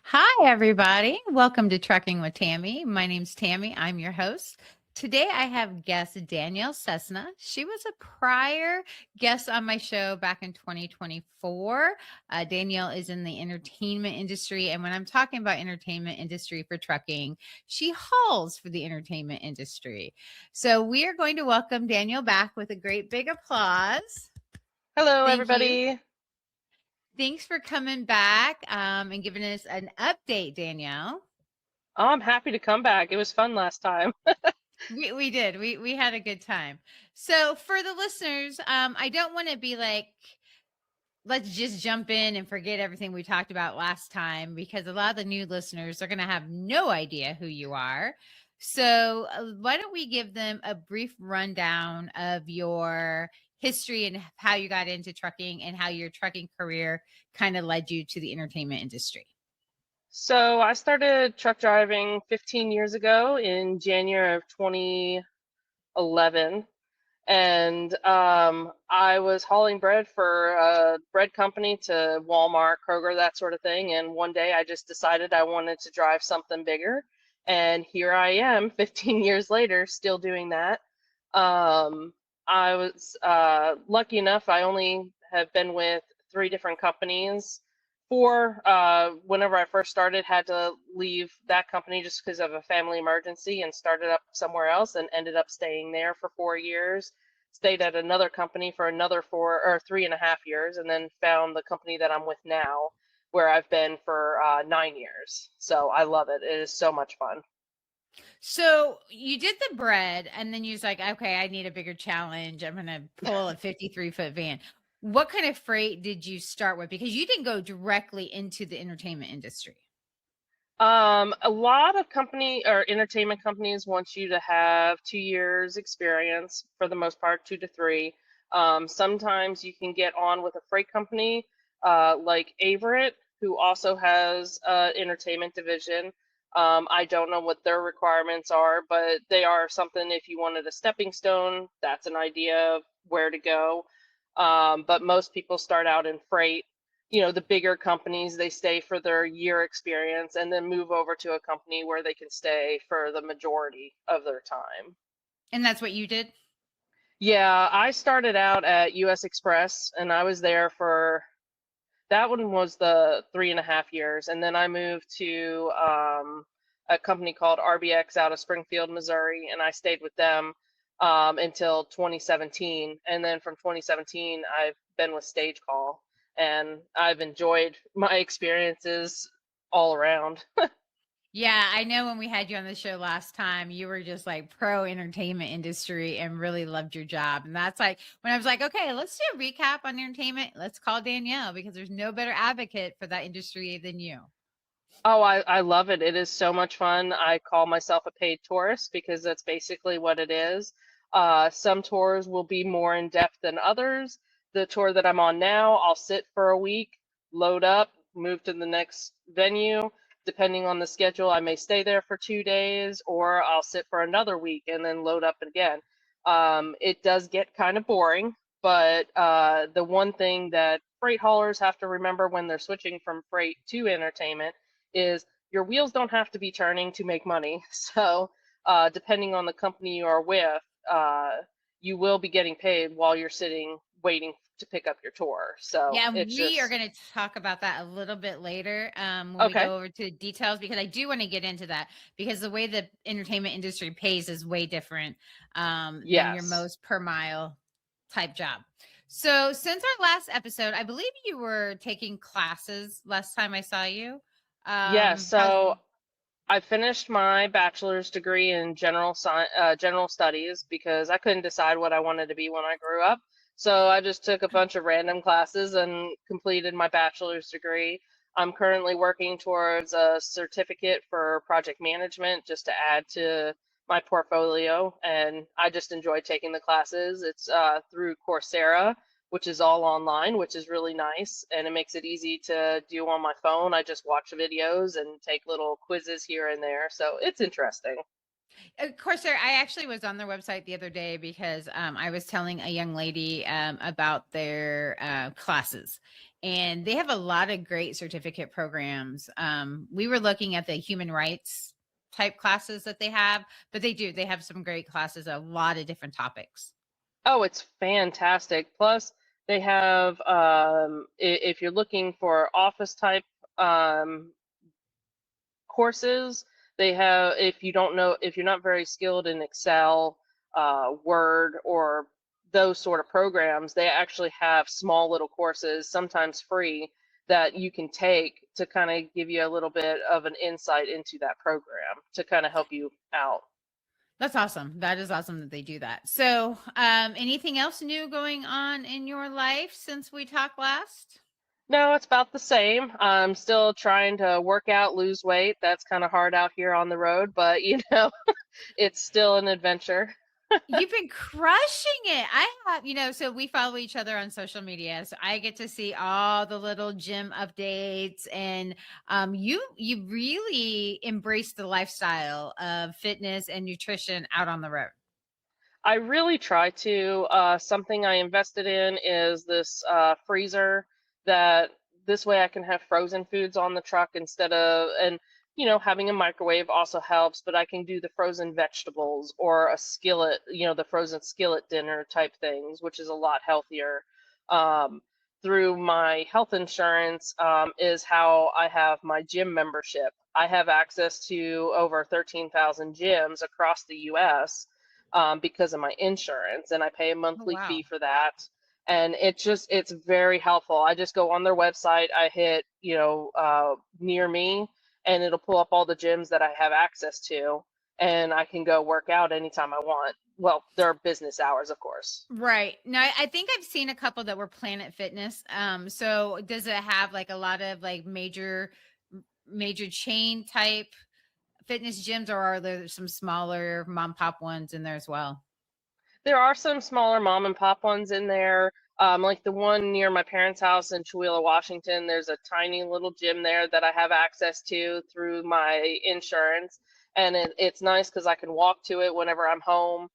Hi, everybody. Welcome to Trucking with Tammy. My name's Tammy. I'm your host. Today, I have guest Danielle Cessna. She was a prior guest on my show back in 2024. Danielle is in the entertainment industry. And when I'm talking about entertainment industry for trucking, she hauls for the entertainment industry. So we are going to welcome Danielle back with a great big applause. Hello, Thank you. everybody. Thanks for coming back and giving us an update, Danielle. Oh, I'm happy to come back. It was fun last time. We did. We had a good time. So for the listeners, I don't want to be like, let's just jump in and forget everything we talked about last time because a lot of the new listeners are going to have no idea who you are. So why don't we give them a brief rundown of your history and how you got into trucking and how your trucking career kind of led you to the entertainment industry? So, I started truck driving 15 years ago in January of 2011. And I was hauling bread for a bread company to Walmart, Kroger, that sort of thing. And one day I just decided I wanted to drive something bigger. And here I am, 15 years later, still doing that. Um, I was lucky enough, I only have been with three different companies. Four, whenever I first started, had to leave that company just because of a family emergency and started up somewhere else and ended up staying there for 4 years. Stayed at another company for another 3.5 years, and then found the company that I'm with now, where I've been for 9 years. So I love it. It is so much fun. So you did the bread, and then you was like, okay, I need a bigger challenge. I'm going to pull a 53-foot van. What kind of freight did you start with? Because you didn't go directly into the entertainment industry. A lot of company or entertainment companies want you to have 2 years experience for the most part, 2 to 3. Sometimes you can get on with a freight company like Averett, who also has an entertainment division. I don't know what their requirements are, but they are something if you wanted a stepping stone, that's an idea of where to go. But most people start out in freight. The bigger companies, they stay for their year experience and then move over to a company where they can stay for the majority of their time. And that's what you did? Yeah, I started out at US Express and I was there for that one was the 3.5 years. And then I moved to a company called RBX out of Springfield, Missouri, and I stayed with them until 2017. And then from 2017, I've been with Stage Call, and I've enjoyed my experiences all around. Yeah, I know when we had you on the show last time, you were just like pro entertainment industry and really loved your job. And that's like when I was like, okay, let's do a recap on entertainment. Let's call Danielle because there's no better advocate for that industry than you. Oh, I love it. It is so much fun. I call myself a paid tourist because that's basically what it is. Some tours will be more in depth than others. The tour that I'm on now, I'll sit for a week, load up, move to the next venue. Depending on the schedule, I may stay there for 2 days or I'll sit for another week and then load up again. It does get kind of boring, but the one thing that freight haulers have to remember when they're switching from freight to entertainment is your wheels don't have to be turning to make money. So, depending on the company you are with, you will be getting paid while you're sitting waiting to pick up your tour. So Yeah, it's we are just going to talk about that a little bit later when we okay. go over to details because I do want to get into that because the way the entertainment industry pays is way different than your Yes. most per mile type job. So, since our last episode, I believe you were taking classes last time I saw you. Yes. How's So I finished my bachelor's degree in general studies because I couldn't decide what I wanted to be when I grew up. So I just took a bunch of random classes and completed my bachelor's degree. I'm currently working towards a certificate for project management just to add to my portfolio, and I just enjoy taking the classes. It's through Coursera, which is all online, which is really nice, and it makes it easy to do on my phone. I just watch videos and take little quizzes here and there, so it's interesting. Of course, sir. I actually was on their website the other day because I was telling a young lady about their classes. and they have a lot of great certificate programs. We were looking at the human rights type classes that they have, but they have some great classes, a lot of different topics. Oh, it's fantastic. Plus, they have if you're looking for office type um, courses, they have, if you don't know, if you're not very skilled in Excel, Word, or those sort of programs, they actually have small little courses, sometimes free, that you can take to kind of give you a little bit of an insight into that program to kind of help you out. That's awesome. That is awesome that they do that. So, anything else new going on in your life since we talked last? No, it's about the same. I'm still trying to work out, lose weight. That's kind of hard out here on the road, but it's still an adventure. You've been crushing it. I have, so we follow each other on social media. So I get to see all the little gym updates, and you really embrace the lifestyle of fitness and nutrition out on the road. I really try to. Something I invested in is this freezer that this way I can have frozen foods on the truck instead of, and having a microwave also helps, but I can do the frozen vegetables or a skillet, the frozen skillet dinner type things, which is a lot healthier. Um, Through my health insurance, is how I have my gym membership. I have access to over 13,000 gyms across the US because of my insurance, and I pay a Oh, monthly wow. fee for that. And it's very helpful. I just go on their website, I hit, near me, and it'll pull up all the gyms that I have access to, and I can go work out anytime I want. Well, there are business hours, of course. Right. Now, I think I've seen a couple that were Planet Fitness. So does it have like a lot of like major chain type fitness gyms, or are there some smaller mom pop ones in there as well? There are some smaller mom and pop ones in there. Like the one near my parents' house in Chewelah, Washington, there's a tiny little gym there that I have access to through my insurance. And it's nice because I can walk to it whenever I'm home.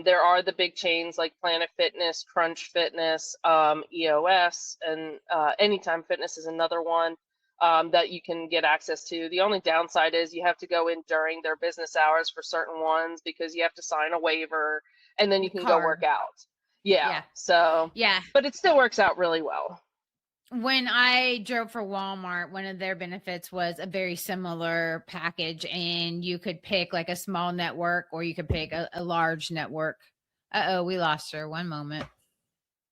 There are the big chains like Planet Fitness, Crunch Fitness, EOS, and Anytime Fitness is another one that you can get access to. The only downside is you have to go in during their business hours for certain ones because you have to sign a waiver and then you The can go work card. out. Yeah. Yeah. So, Yeah. but it still works out really well. When I drove for Walmart, one of their benefits was a very similar package, and you could pick like a small network or you could pick a large network. Uh oh, we lost her. One moment.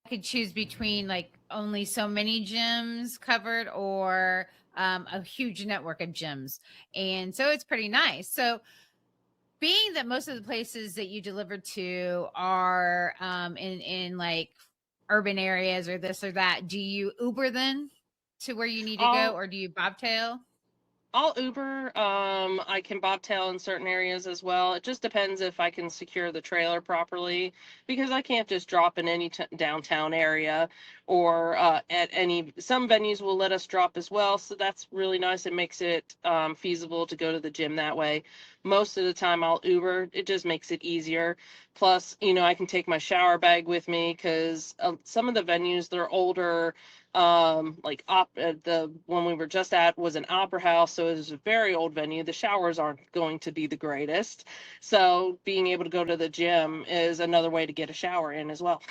I could choose between like only so many gyms covered or a huge network of gyms. And so it's pretty nice. So, being that most of the places that you deliver to are in like urban areas or this or that, do you Uber then to where you need to go, I'll or do you bobtail? I'll Uber. I can bobtail in certain areas as well. It just depends if I can secure the trailer properly, because I can't just drop in any downtown area, or at any. Some venues will let us drop as well, so that's really nice. It makes it feasible to go to the gym that way. Most of the time, I'll Uber. It just makes it easier. Plus, I can take my shower bag with me because some of the venues, they're older, like the one we were just at was an opera house, so it was a very old venue. The showers aren't going to be the greatest, so being able to go to the gym is another way to get a shower in as well.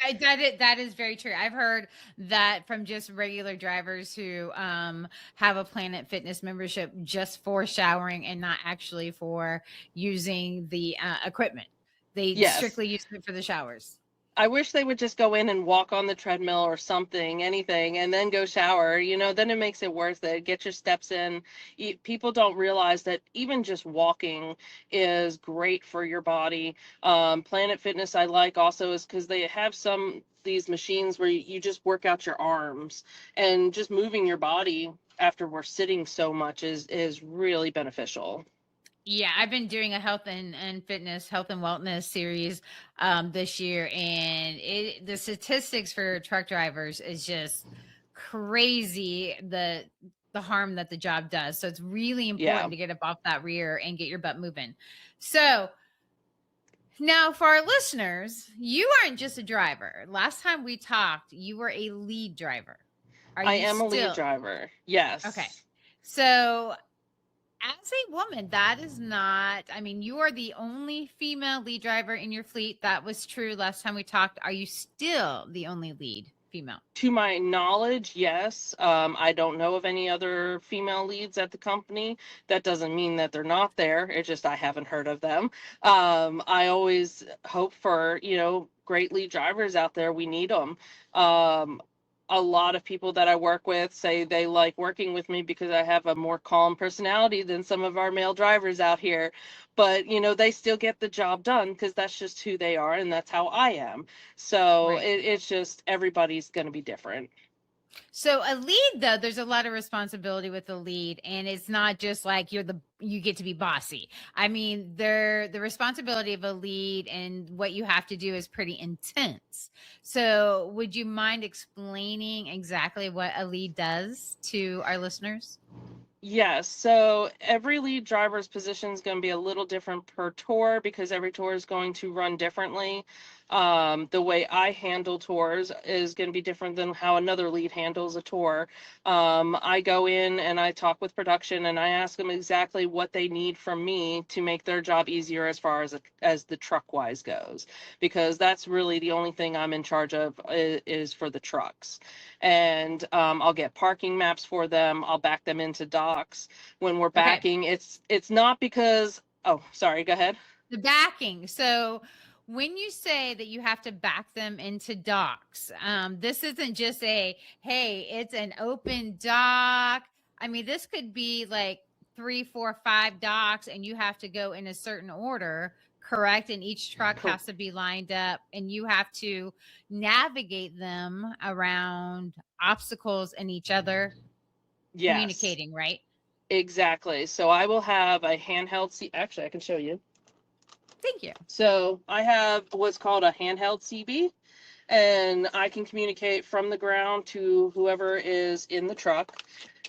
That is very true. I've heard that from just regular drivers who have a Planet Fitness membership just for showering and not actually for using the equipment. They Yes, strictly use it for the showers. I wish they would just go in and walk on the treadmill or something, anything, and then go shower. Then it makes it worth it. Get your steps in. People don't realize that even just walking is great for your body. Planet Fitness I like also is because they have these machines where you just work out your arms, and just moving your body after we're sitting so much is really beneficial. Yeah, I've been doing a health and wellness series this year, and the statistics for truck drivers is just crazy, the harm that the job does. So it's really Yeah. important to get up off that rear and get your butt moving. So Now, for our listeners, you aren't just a driver. Last time we talked, you were a lead driver. Are I you am a lead still? driver. Okay. Yes. So, as a woman, that is not, I mean, you are the only female lead driver in your fleet. That was true last time we talked. Are you still the only lead female? To my knowledge, yes. I don't know of any other female leads at the company. That doesn't mean that they're not there. It's just I haven't heard of them. I always hope for, great lead drivers out there. We need them. Um, a lot of people that I work with say they like working with me because I have a more calm personality than some of our male drivers out here. But, they still get the job done because that's just who they are and that's how I am. So Right. it's just everybody's going to be different. So a lead though, there's a lot of responsibility with the lead, and it's not just like you get to be bossy. I mean, the responsibility of a lead and what you have to do is pretty intense. So would you mind explaining exactly what a lead does to our listeners? Yes, so every lead driver's position is going to be a little different per tour because every tour is going to run differently. The way I handle tours is going to be different than how another lead handles a tour. I go in and I talk with production and I ask them exactly what they need from me to make their job easier as far as the truck wise goes, because that's really the only thing I'm in charge of is for the trucks. And I'll get parking maps for them. I'll back them into docks. When we're Okay. backing, it's not because, oh, sorry, go ahead. The backing. So when you say that you have to back them into docks, this isn't just a, hey, it's an open dock. I mean, this could be like three, four, five docks, and you have to go in a certain order, correct? And each truck Cor- has to be lined up, and you have to navigate them around obstacles and each other yes, communicating, right? exactly. So I will have a handheld actually I can show you. Thank you. So I have what's called a handheld CB, and I can communicate from the ground to whoever is in the truck.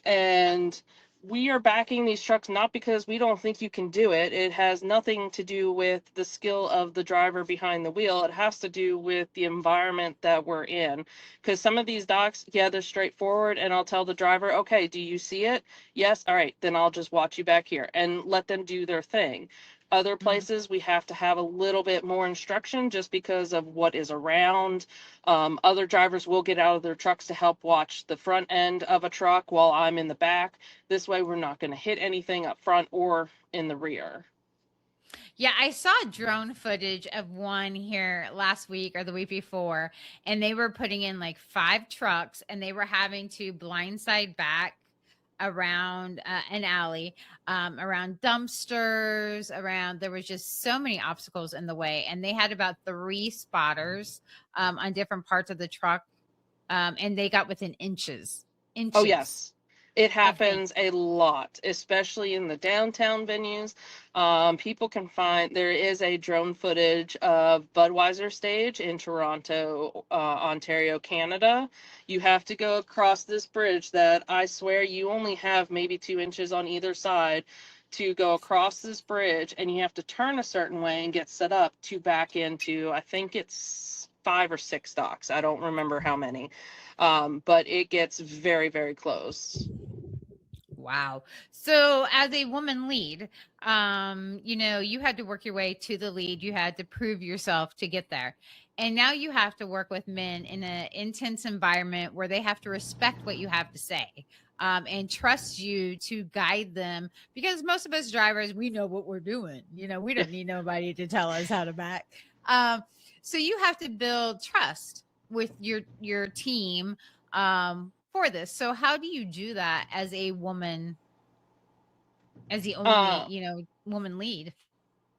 And we are backing these trucks not because we don't think you can do it. It has nothing to do with the skill of the driver behind the wheel. It has to do with the environment that we're in. Because some of these docks, yeah, they're straightforward, and I'll tell the driver, okay, do you see it? Yes, all right, then I'll just watch you back here and let them do their thing. Other Mhm. places we have to have a little bit more instruction just because of what is around. Other drivers will get out of their trucks to help watch the front end of a truck while I'm in the back. This way, we're not going to hit anything up front or in the rear. Yeah, I saw drone footage of one here last week or the week before, and they were putting in like five trucks and they were having to blindside back around an alley, around dumpsters, around there was just so many obstacles in the way. And they had about three spotters on different parts of the truck, and they got within Oh, inches yes. It of things. happens a lot, especially in the downtown venues. People can find there is a drone footage of Budweiser stage in Toronto, Ontario, Canada. You have to go across this bridge that I swear you only have maybe 2 inches on either side to go across this bridge, and you have to turn a certain way and get set up to back into, I think it's 5 or 6 docks. I don't remember how many. But it gets very, very close. Wow. So as a woman lead, you had to work your way to the lead. You had to prove yourself to get there. And now you have to work with men in an intense environment where they have to respect what you have to say, and trust you to guide them, because most of us drivers, we know what we're doing. We don't need nobody to tell us how to back. Um, so you have to build trust with your team, for this. So how do you do that as a woman, as the only, Uh, woman lead?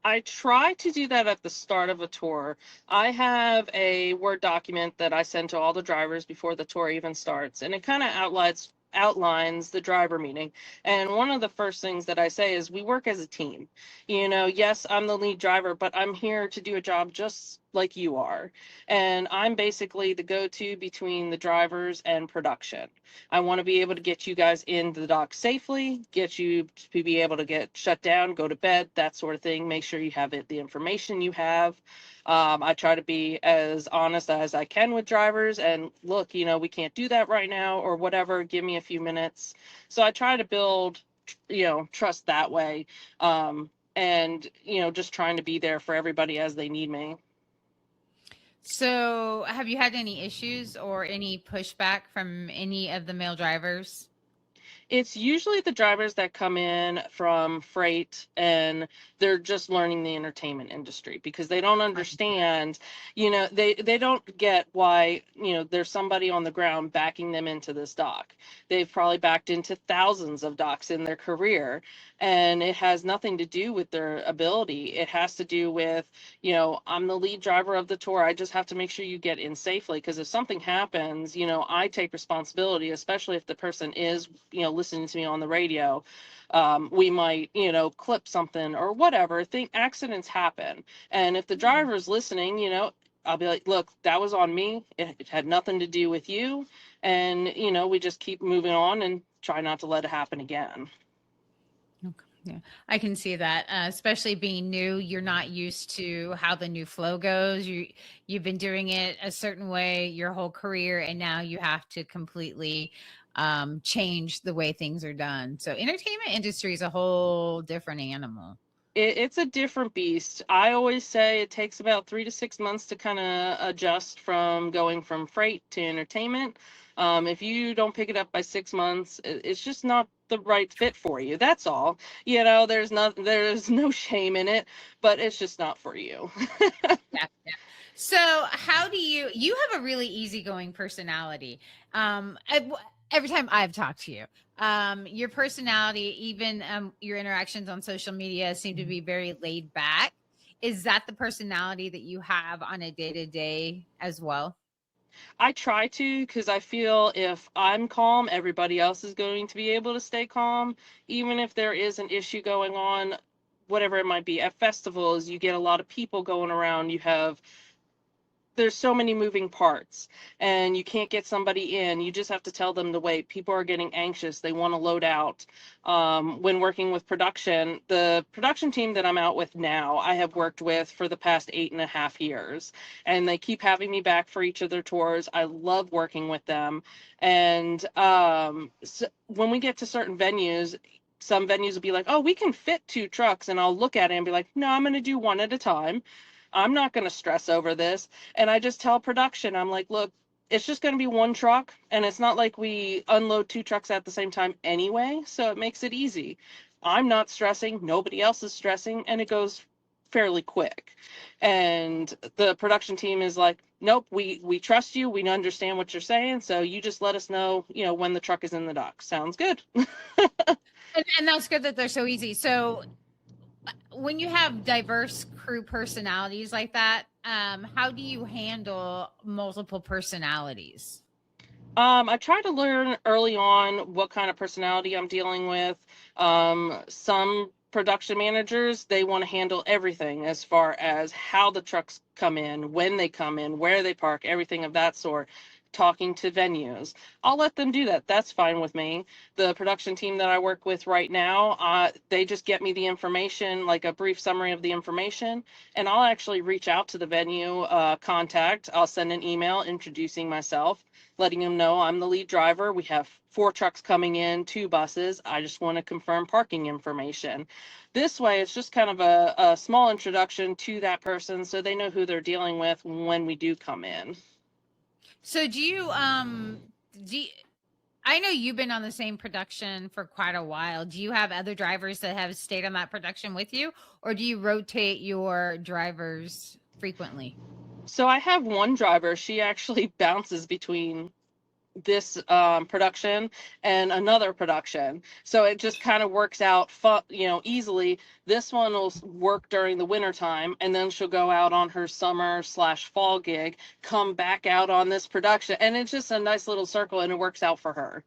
I try to do that at the start of a tour. I have a Word document that I send to all the drivers before the tour even starts, and it kind of outlines the driver meeting. And one of the first things that I say is we work as a team. Yes, I'm the lead driver, but I'm here to do a job just like you are. And I'm basically the go-to between the drivers and production. I want to be able to get you guys into the dock safely, get you to be able to get shut down, go to bed, that sort of thing. Make sure you have the information you have. I try to be as honest as I can with drivers and look, we can't do that right now or whatever. Give me a few minutes. So I try to build, trust that way. And, just trying to be there for everybody as they need me. So, have you had any issues or any pushback from any of the male drivers? It's usually the drivers that come in from freight and they're just learning the entertainment industry because they don't understand, they don't get why, there's somebody on the ground backing them into this dock. They've probably backed into thousands of docks in their career, and it has nothing to do with their ability. It has to do with, I'm the lead driver of the tour. I just have to make sure you get in safely, because if something happens, I take responsibility, especially if the person is, listening to me on the radio. We might, clip something or whatever. Accidents happen. And if the driver's listening, I'll be like, look, that was on me. It had nothing to do with you. And, we just keep moving on and try not to let it happen again. Okay. Yeah, I can see that, especially being new. You're not used to how the new flow goes. You've been doing it a certain way your whole career, and now you have to completely change the way things are done. So, entertainment industry is a whole different animal. It's a different beast. I always say it takes about 3 to 6 months to kind of adjust from going from freight to entertainment. If you don't pick it up by 6 months, it's just not the right fit for you. That's all. There's no shame in it, but it's just not for you. Yeah, yeah. So, how do you have a really easygoing personality? Every time I've talked to you, your personality, even your interactions on social media, seem to be very laid back. Is that the personality that you have on a day to day as well? I try to, because I feel if I'm calm, everybody else is going to be able to stay calm, even if there is an issue going on, whatever it might be. At festivals, you get a lot of people going around. There's so many moving parts, and you can't get somebody in. You just have to tell them to wait. People are getting anxious. They want to load out. When working with production, the production team that I'm out with now, I have worked with for the past 8.5 years, and they keep having me back for each of their tours. I love working with them. And so when we get to certain venues, some venues will be like, oh, we can fit 2 trucks. And I'll look at it and be like, no, I'm going to do one at a time. I'm not going to stress over this. And I just tell production, I'm like, look, it's just going to be 1 truck. And it's not like we unload 2 trucks at the same time anyway. So it makes it easy. I'm not stressing. Nobody else is stressing. And it goes fairly quick. And the production team is like, nope, we trust you. We understand what you're saying. So you just let us know, when the truck is in the dock. Sounds good. And that's good that they're so easy. So, when you have diverse crew personalities like that, how do you handle multiple personalities? I try to learn early on what kind of personality I'm dealing with. Some production managers, they want to handle everything as far as how the trucks come in, when they come in, where they park, everything of that sort. Talking to venues, I'll let them do that. That's fine with me. The production team that I work with right now, they just get me the information, like a brief summary of the information, and I'll actually reach out to the venue contact. I'll send an email introducing myself, letting them know I'm the lead driver. We have 4 trucks coming in, 2 buses. I just want to confirm parking information. This way, it's just kind of a small introduction to that person so they know who they're dealing with when we do come in. So do you, I know you've been on the same production for quite a while. Do you have other drivers that have stayed on that production with you, or do you rotate your drivers frequently? So I have one driver. She actually bounces between this production and another production, so it just kind of works out easily. This one will work during the winter time, and then she'll go out on her summer/fall gig, come back out on this production, and it's just a nice little circle, and it works out for her.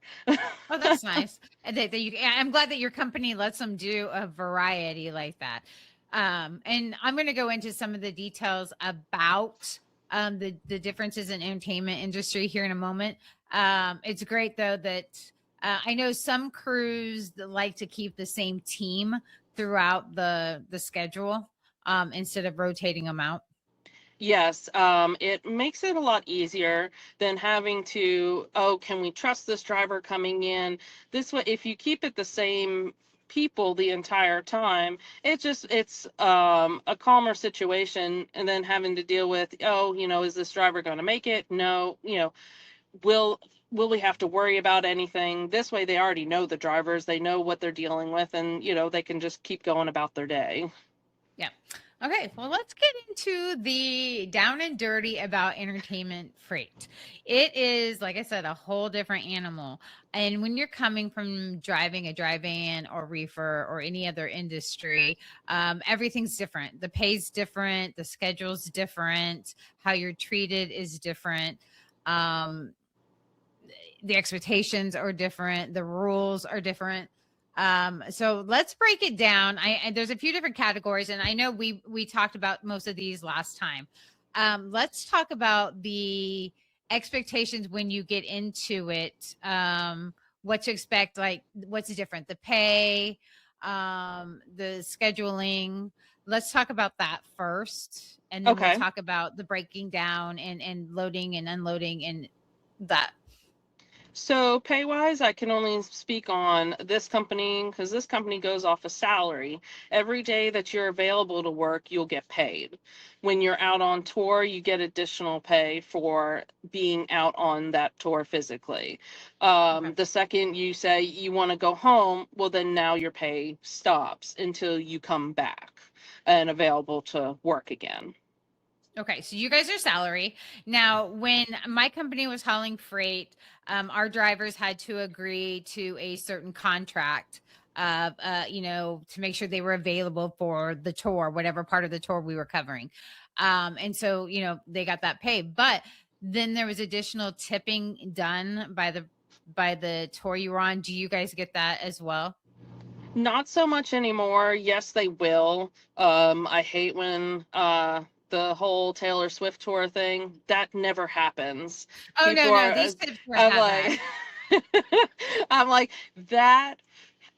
Oh, that's nice. And I'm glad that your company lets them do a variety like that. And I'm going to go into some of the details about the differences in entertainment industry here in a moment. It's great though that I know some crews that like to keep the same team throughout the schedule instead of rotating them out. Yes, it makes it a lot easier than having to, oh, can we trust this driver coming in? This way, if you keep it the same people the entire time, it's a calmer situation, and then having to deal with, oh, is this driver going to make it? No, will will we have to worry about anything? This way, they already know the drivers, they know what they're dealing with, and they can just keep going about their day. Yeah. Okay, well, let's get into the down and dirty about entertainment freight. It is, like I said, a whole different animal. And when you're coming from driving a dry van or reefer or any other industry, everything's different. The pay's different, the schedule's different, how you're treated is different. Um, the expectations are different, the rules are different. So let's break it down. And there's a few different categories, and I know we talked about most of these last time. Let's talk about the expectations when you get into it. What to expect, like what's different, the pay, the scheduling. Let's talk about that first, and then we'll Okay. talk about the breaking down and loading and unloading and that. So pay wise, I can only speak on this company because this company goes off a salary. Every day that you're available to work, you'll get paid. When you're out on tour, you get additional pay for being out on that tour physically. Okay. The second you say you want to go home, well, then now your pay stops until you come back and available to work again. Okay, so you guys are salary. Now, when my company was hauling freight, our drivers had to agree to a certain contract of, to make sure they were available for the tour, whatever part of the tour we were covering. And so, they got that pay. But then there was additional tipping done by the tour you were on. Do you guys get that as well? Not so much anymore. Yes, they will. I hate when the whole Taylor Swift tour thing, that never happens. Oh no, People no, are these tips were I'm had back. like I'm like that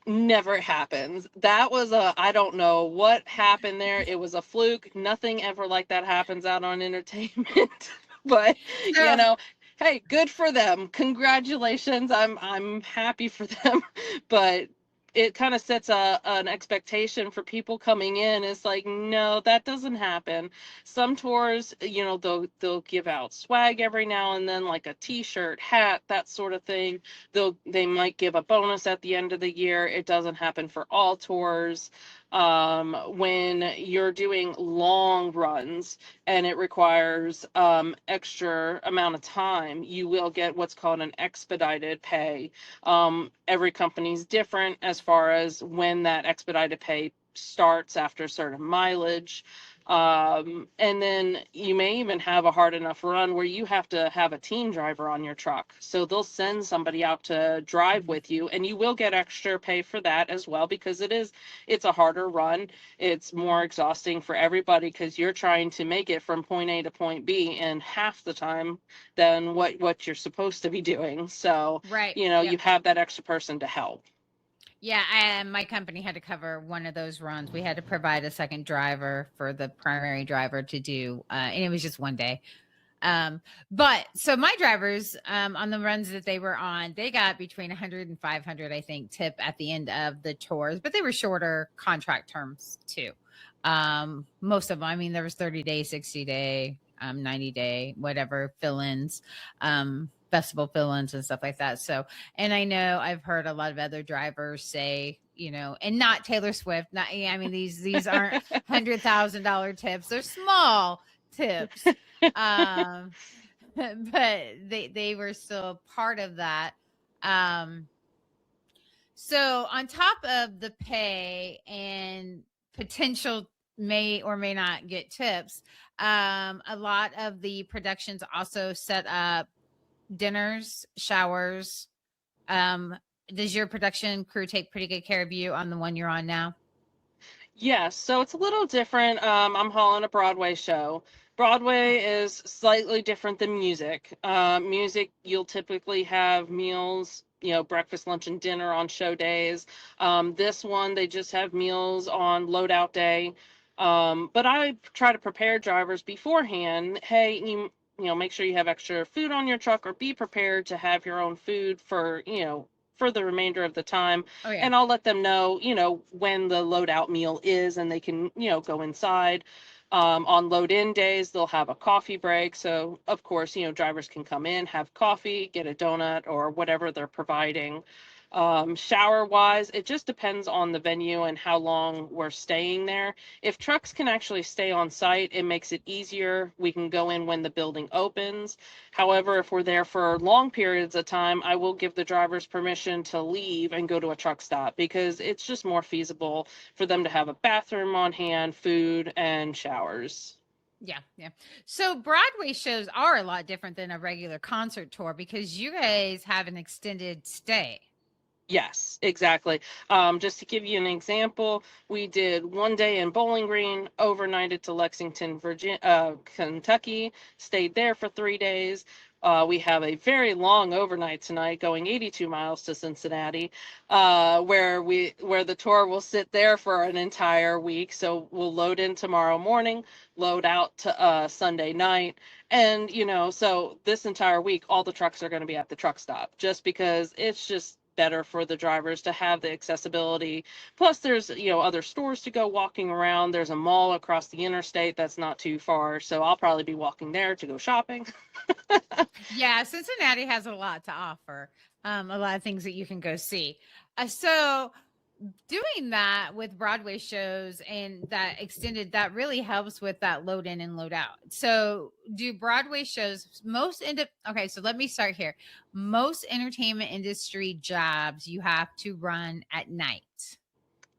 never happens. That was I don't know what happened there. It was a fluke. Nothing ever like that happens out on entertainment. But, you So know, hey, good for them. Congratulations. I'm happy for them. But it kind of sets an expectation for people coming in. It's like, no, that doesn't happen. Some tours, they'll give out swag every now and then, like a t-shirt, hat, that sort of thing. They might give a bonus at the end of the year. It doesn't happen for all tours. When you're doing long runs and it requires extra amount of time, you will get what's called an expedited pay. Every company's different as far as when that expedited pay starts after certain mileage. And then you may even have a hard enough run where you have to have a team driver on your truck. So they'll send somebody out to drive mhm. with you, and you will get extra pay for that as well because it's a harder run. It's more exhausting for everybody because you're trying to make it from point A to point B in half the time than what you're supposed to be doing. So, Right. you Yep. have that extra person to help. Yeah, my company had to cover one of those runs. We had to provide a second driver for the primary driver to do, and it was just one day. But so my drivers, on the runs that they were on, they got between 100 and 500, I think, tip at the end of the tours, but they were shorter contract terms too. Most of them, I mean, there was 30-day, 60-day, 90-day, whatever fill-ins, festival fill-ins and stuff like that. So, and I know I've heard a lot of other drivers say, and not Taylor Swift, not, I mean, these aren't $100,000 tips. They're small tips. Um, but they were still part of that. Um, so on top of the pay and potential may or may not get tips, a lot of the productions also set up dinners, showers. Does your production crew take pretty good care of you on the one you're on now? Yes, so it's a little different. I'm hauling a Broadway show. Broadway is slightly different than music. Music, you'll typically have meals, breakfast, lunch, and dinner on show days. This one, they just have meals on loadout day. But I try to prepare drivers beforehand. Hey, make sure you have extra food on your truck, or be prepared to have your own food for the remainder of the time. Oh yeah. And I'll let them know, when the loadout meal is, and they can, go inside. On load in days, they'll have a coffee break. So, of course, drivers can come in, have coffee, get a donut, or whatever they're providing. Shower wise, it just depends on the venue and how long we're staying there. If trucks can actually stay on site, it makes it easier. We can go in when the building opens. However, if we're there for long periods of time, I will give the drivers permission to leave and go to a truck stop, because it's just more feasible for them to have a bathroom on hand, food, and showers. Yeah, yeah. So Broadway shows are a lot different than a regular concert tour because you guys have an extended stay. Yes, exactly. Just to give you an example, we did one day in Bowling Green, overnighted to Lexington, Kentucky, stayed there for 3 days. We have a very long overnight tonight, going 82 miles to Cincinnati, where the tour will sit there for an entire week. So we'll load in tomorrow morning, load out to Sunday night, and so this entire week, all the trucks are going to be at the truck stop, just because it's just better for the drivers to have the accessibility. Plus, there's other stores to go walking around. There's a mall across the interstate that's not too far, so I'll probably be walking there to go shopping. Yeah, Cincinnati has a lot to offer. A lot of things that you can go see. So doing that with Broadway shows and that extended, that really helps with that load in and load out. So do Broadway shows okay, so let me start here. Most entertainment industry jobs you have to run at night.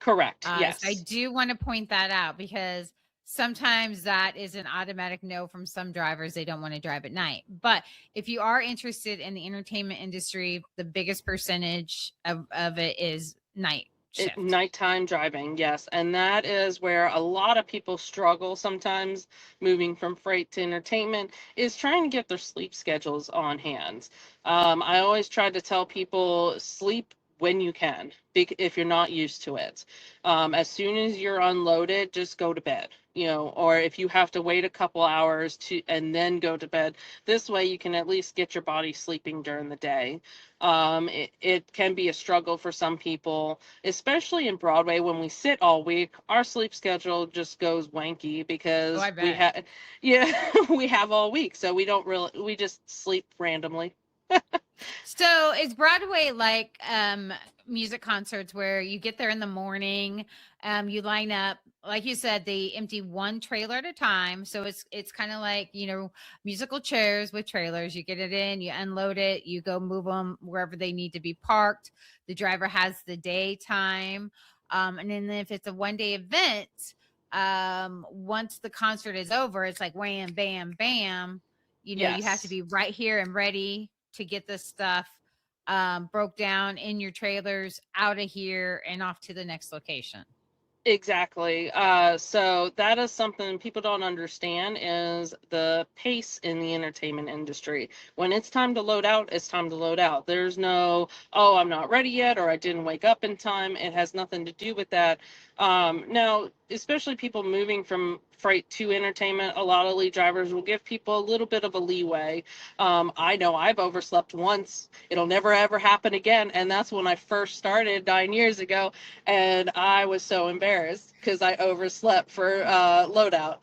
Correct. So I Yes. do want to point that out because sometimes that is an automatic no from some drivers. They don't want to drive at night. But if you are interested in the entertainment industry, the biggest percentage of it is night shift. Nighttime driving, yes. And that is where a lot of people struggle sometimes, moving from freight to entertainment, is trying to get their sleep schedules on hand. I always try to tell people, sleep when you can, if you're not used to it. As soon as you're unloaded, just go to bed. Or if you have to wait a couple hours and then go to bed, this way you can at least get your body sleeping during the day. It can be a struggle for some people, especially in Broadway. When we sit all week, our sleep schedule just goes wanky, Oh, because I bet. yeah, we have all week, so we just sleep randomly. So is Broadway like music concerts where you get there in the morning, you line up, like you said, they empty one trailer at a time. So it's kind of like, musical chairs with trailers. You get it in, you unload it, you go move them wherever they need to be parked. The driver has the daytime. And then if it's a 1 day event, once the concert is over, it's like wham, bam, bam. You have to Yes. be right here and ready to get this stuff broke down in your trailers, out of here and off to the next location. Exactly. So that is something people don't understand, is the pace in the entertainment industry. When it's time to load out, it's time to load out. There's no, oh, I'm not ready yet, or I didn't wake up in time. It has nothing to do with that. Now, especially people moving from freight to entertainment, a lot of lead drivers will give people a little bit of a leeway. I know I've overslept once. It'll never ever happen again. And that's when I first started 9 years ago, and I was so embarrassed because I overslept for loadout.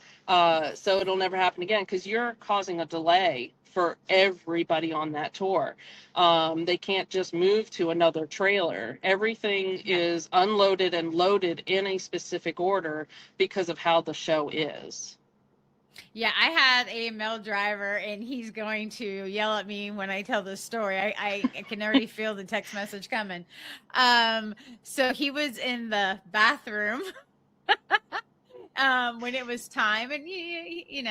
So it'll never happen again, because you're causing a delay for everybody on that tour. They can't just move to another trailer. Everything Yeah. is unloaded and loaded in a specific order because of how the show is. Yeah, I had a male driver and he's going to yell at me when I tell this story. I can already feel the text message coming. Um, so he was in the bathroom when it was time, and he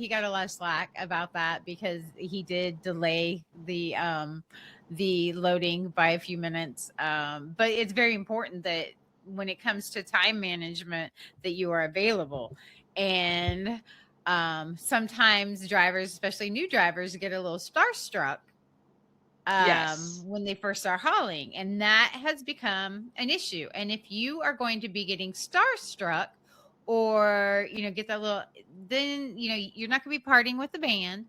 got a lot of slack about that because he did delay the loading by a few minutes. But it's very important that when it comes to time management that you are available. And sometimes drivers, especially new drivers, get a little starstruck Yes. when they first start hauling, and that has become an issue. And if you are going to be getting starstruck, or get that little, then you're not going to be partying with the band.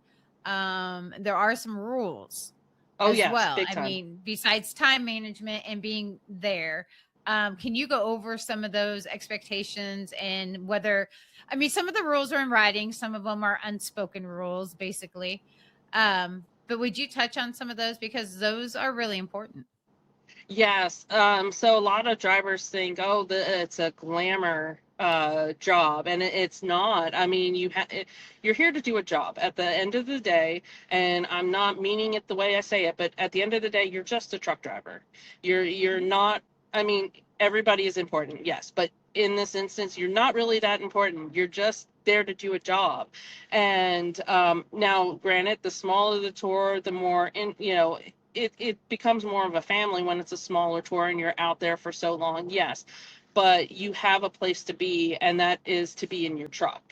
There are some rules Oh, as yes, well. big I time. mean, besides time management and being there, can you go over some of those expectations, and whether, I mean, some of the rules are in writing, some of them are unspoken rules, basically. But would you touch on some of those, because those are really important? Yes. So a lot of drivers think, oh, it's a glamour job, and it's not. I mean, you're here to do a job at the end of the day, and I'm not meaning it the way I say it, but at the end of the day, you're just a truck driver. You're not. I mean, everybody is important, yes, but in this instance, you're not really that important. You're just there to do a job. And now, granted, the smaller the tour, the more it becomes more of a family when it's a smaller tour and you're out there for so long, yes. But you have a place to be, and that is to be in your truck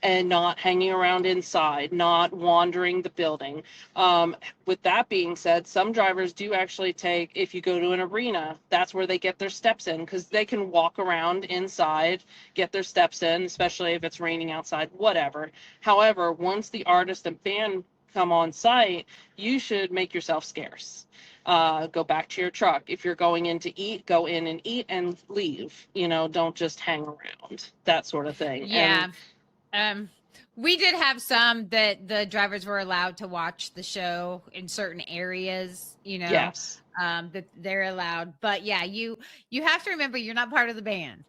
and not hanging around inside, not wandering the building. Um, with that being said, some drivers do actually take, if you go to an arena, that's where they get their steps in, because they can walk around inside, get their steps in, especially if it's raining outside, whatever. However, once the artist and band come on site, you should make yourself scarce. Go back to your truck. If you're going in to eat, go in and eat and leave. Don't just hang around, that sort of thing. And Yeah. Um, we did have some that the drivers were allowed to watch the show in certain areas, yes, that they're allowed. But yeah, you have to remember, you're not part of the band.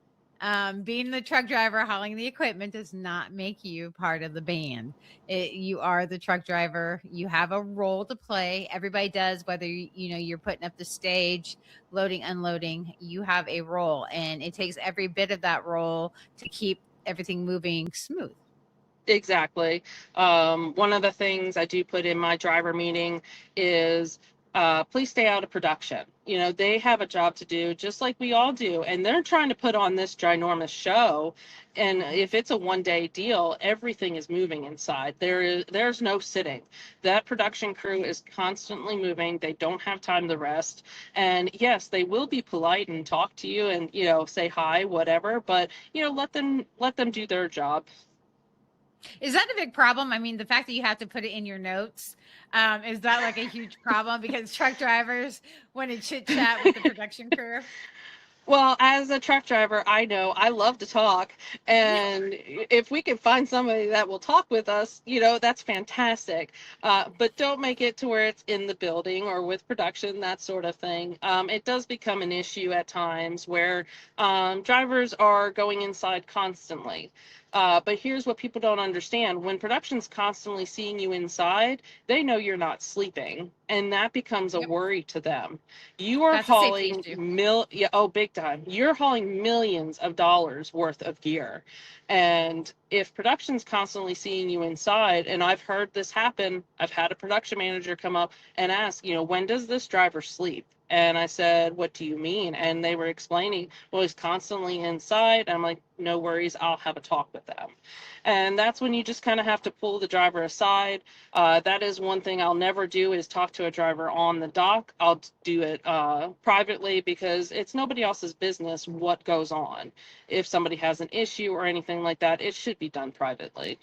Being the truck driver hauling the equipment does not make you part of the band. You are the truck driver. You have a role to play. Everybody does, whether you're putting up the stage, loading, unloading. You have a role, and it takes every bit of that role to keep everything moving smooth. exactly. One of the things I do put in my driver meeting is please stay out of production. They have a job to do just like we all do, and they're trying to put on this ginormous show. And if it's a 1 day deal, everything is moving inside. There's no sitting. That production crew is constantly moving. They don't have time to rest. And yes, they will be polite and talk to you and say hi, whatever, but let them do their job. Is that a big problem? I mean, the fact that you have to put it in your notes, is that like a huge problem, because truck drivers want to chit chat with the production crew? Well, as a truck driver, I know I love to talk. And if we can find somebody that will talk with us, that's fantastic. But don't make it to where it's in the building or with production, that sort of thing. It does become an issue at times where drivers are going inside constantly. But here's what people don't understand. When production's constantly seeing you inside, they know you're not sleeping, and that becomes a Yep, worry to them. You are that's a safety hauling issue. yeah, oh, big time. You're hauling millions of dollars worth of gear. And if production's constantly seeing you inside, and I've heard this happen, I've had a production manager come up and ask, when does this driver sleep? And I said, what do you mean? And they were explaining, well, he's constantly inside. I'm like, no worries, I'll have a talk with them. And that's when you just kind of have to pull the driver aside. That is one thing I'll never do, is talk to a driver on the dock. I'll do it privately, because it's nobody else's business what goes on. If somebody has an issue or anything like that, it should be done privately.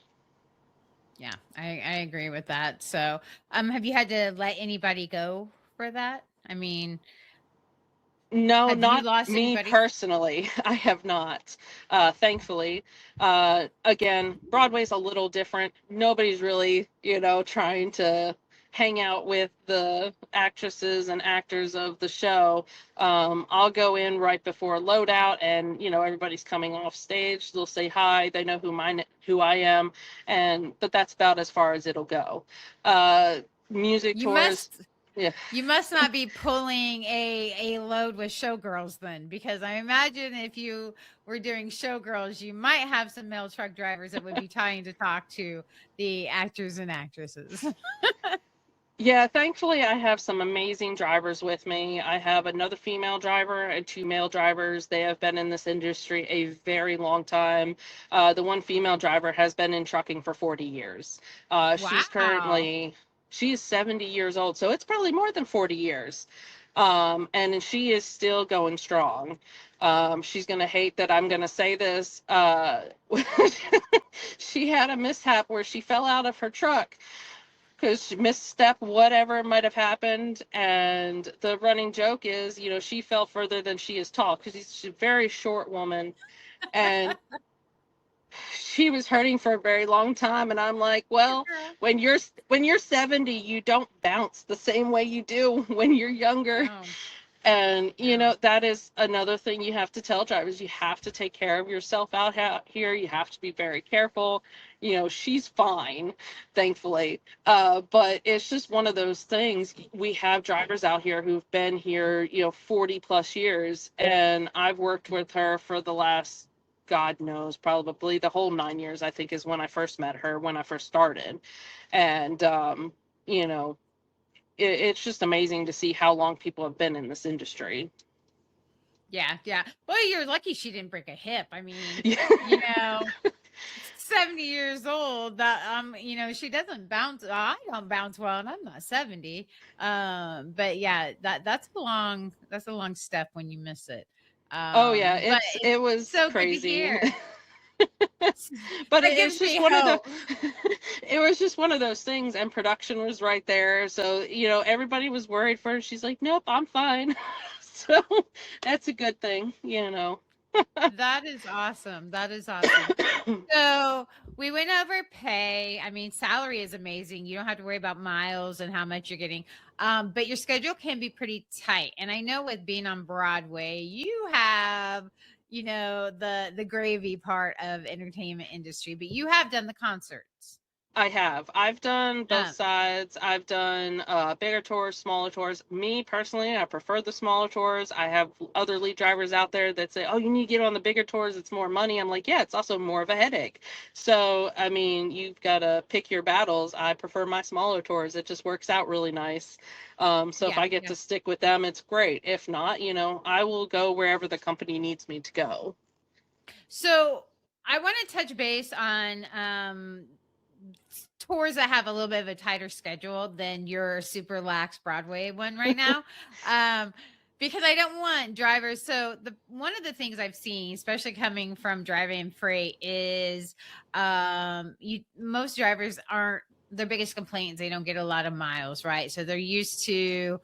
Yeah, I agree with that. So, have you had to let anybody go for that? I mean, No, have you not lost me anybody? personally. I have not, thankfully. Again, Broadway's a little different. Nobody's really, trying to hang out with the actresses and actors of the show. I'll go in right before loadout, and everybody's coming off stage. They'll say hi. They know who I am, but that's about as far as it'll go. Uh, Music You tours, must yeah. You must not be pulling a load with showgirls then, because I imagine if you were doing showgirls, you might have some male truck drivers that would be trying to talk to the actors and actresses. Yeah, thankfully I have some amazing drivers with me. I have another female driver and two male drivers. They have been in this industry a very long time. The one female driver has been in trucking for 40 years. She's Wow. currently, she's 70 years old, so it's probably more than 40 years. And she is still going strong. She's going to hate that I'm going to say this. She had a mishap where she fell out of her truck because she misstep whatever might have happened, and the running joke is, she fell further than she is tall because she's a very short woman, and she was hurting for a very long time, and I'm like, Poor well, girl. when you're 70, you don't bounce the same way you do when you're younger. No, And, no. that is another thing you have to tell drivers. You have to take care of yourself out here. You have to be very careful. She's fine, thankfully. But it's just one of those things. We have drivers out here who've been here, 40 plus years. And I've worked with her for the last, God knows, probably the whole 9 years, I think, is when I first met her, when I first started. And, you know, it's just amazing to see how long people have been in this industry. Yeah, yeah. Well, you're lucky she didn't break a hip. I mean, Yeah. you know, 70 years old, that she doesn't bounce. I don't bounce well, and I'm not 70. But yeah, that's a long step when you miss it. Oh yeah, But it's it was so good to crazy. hear. But That it's gives just me one of the hope. it was just one of those things, and production was right there, so everybody was worried for her. She's like, nope, I'm fine. So that's a good thing. That is awesome. That is awesome. So we went over pay. I mean, salary is amazing. You don't have to worry about miles and how much you're getting. But your schedule can be pretty tight. And I know with being on Broadway, you have, the gravy part of entertainment industry, but you have done the concerts. I have. I've done both Um, sides. I've done bigger tours, smaller tours. Me personally, I prefer the smaller tours. I have other lead drivers out there that say, "Oh, you need to get on the bigger tours. It's more money." I'm like, "Yeah, it's also more of a headache." So, I mean, you've got to pick your battles. I prefer my smaller tours. It just works out really nice. So if yeah, I get yeah. to stick with them, it's great. If not, I will go wherever the company needs me to go. So I want to touch base on tours that have a little bit of a tighter schedule than your super lax Broadway one right now. Um, because I don't want drivers. So the one of the things I've seen, especially coming from driving freight, is you most drivers aren't their biggest complaint is they don't get a lot of miles, right? So they're used to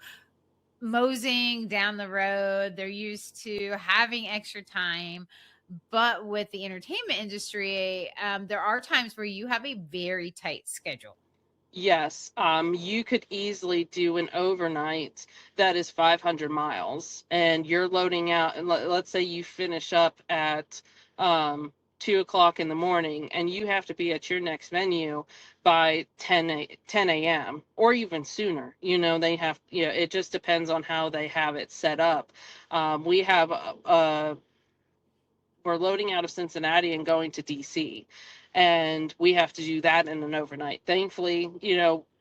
moseying down the road, they're used to having extra time. But with the entertainment industry, there are times where you have a very tight schedule. Yes, you could easily do an overnight that is 500 miles, and you're loading out. And let's say you finish up at 2 o'clock in the morning, and you have to be at your next venue by 10 a.m. or even sooner. They have. It just depends on how they have it set up. We have we're loading out of Cincinnati and going to DC. And we have to do that in an overnight. Thankfully,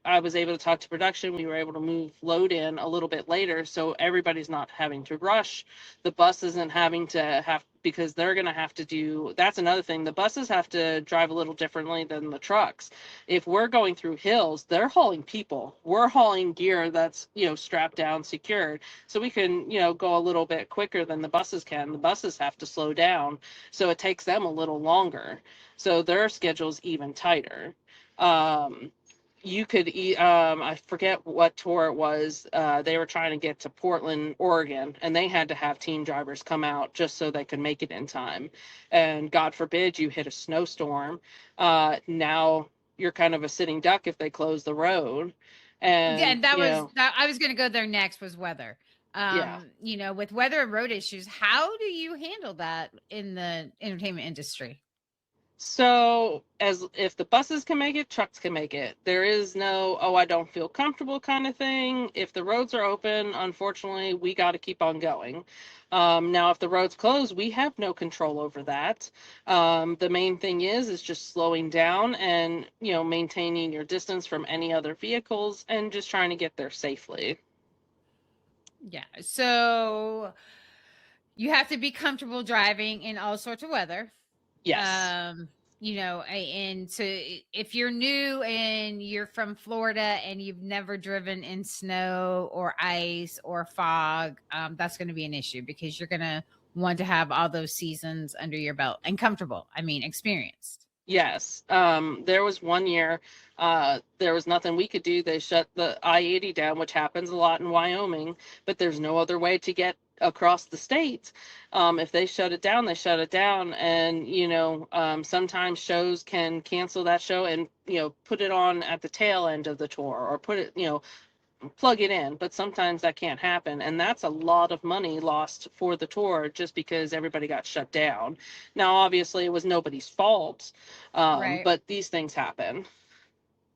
I was able to talk to production. We were able to move load in a little bit later. So everybody's not having to rush. The bus isn't having to have, because they're going to have to do, that's another thing. The buses have to drive a little differently than the trucks. If we're going through hills, they're hauling people. We're hauling gear that's, strapped down, secured. So we can, go a little bit quicker than the buses can. The buses have to slow down. So it takes them a little longer. So their schedule's even tighter. Um, you could, I forget what tour it was. They were trying to get to Portland, Oregon, and they had to have team drivers come out just so they could make it in time. And God forbid you hit a snowstorm. Now you're kind of a sitting duck if they close the road. Yeah, And, and that was that I was going to go there next was weather. yeah. With weather and road issues, how do you handle that in the entertainment industry? So, as if the buses can make it, trucks can make it. There is no, oh, I don't feel comfortable kind of thing. If the roads are open, unfortunately, we got to keep on going. Now, if the roads close, we have no control over that. The main thing is just slowing down and, maintaining your distance from any other vehicles and just trying to get there safely. Yeah. So you have to be comfortable driving in all sorts of weather. Yes. Um, and so if you're new and you're from Florida and you've never driven in snow or ice or fog, that's going to be an issue because you're going to want to have all those seasons under your belt and comfortable. I mean, experienced. Yes. There was one year, there was nothing we could do. They shut the I-80 down, which happens a lot in Wyoming, but there's no other way to get across the state. If they shut it down, they shut it down. And, sometimes shows can cancel that show and, put it on at the tail end of the tour or put it, plug it in, but sometimes that can't happen, and that's a lot of money lost for the tour just because everybody got shut down. Now obviously it was nobody's fault, Right. but these things happen.